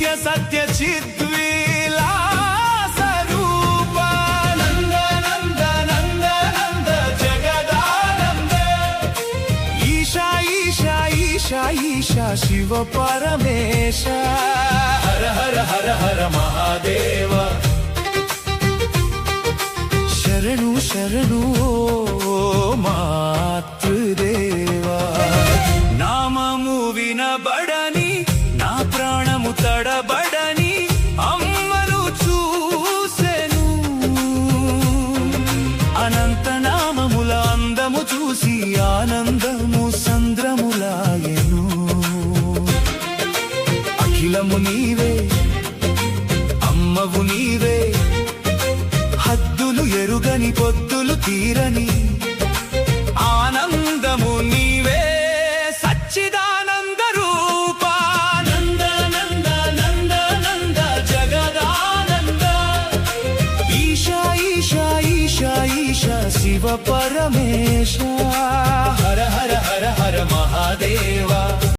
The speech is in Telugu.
నిత్య సత్య చిద్విలాస రూప నంద నంద నంద నంద జగదానంద ఈశా ఈశా ఈశా ఈశా శివ పరమేశ హర హర హర హర మహాదేవ శరణు శరణు ఓ మాతృదేవా నామము వినబడని నా ప్రాణము తడబడని అమ్మను చూసెను అనంత నామముల అందము చూసి ఆనందము సంద్రములాయెను అఖిలము నీవే అమ్మవు నీవే హద్దులు ఎరుగని పొద్దులు తీరని ఆనందము నీవే సచ్చిదానంద రూప నంద నంద నంద నంద జగదానంద ఈశా ఈశా ఈశా ఈశా శివ పరమేశ హర హర హర హర మహాదేవ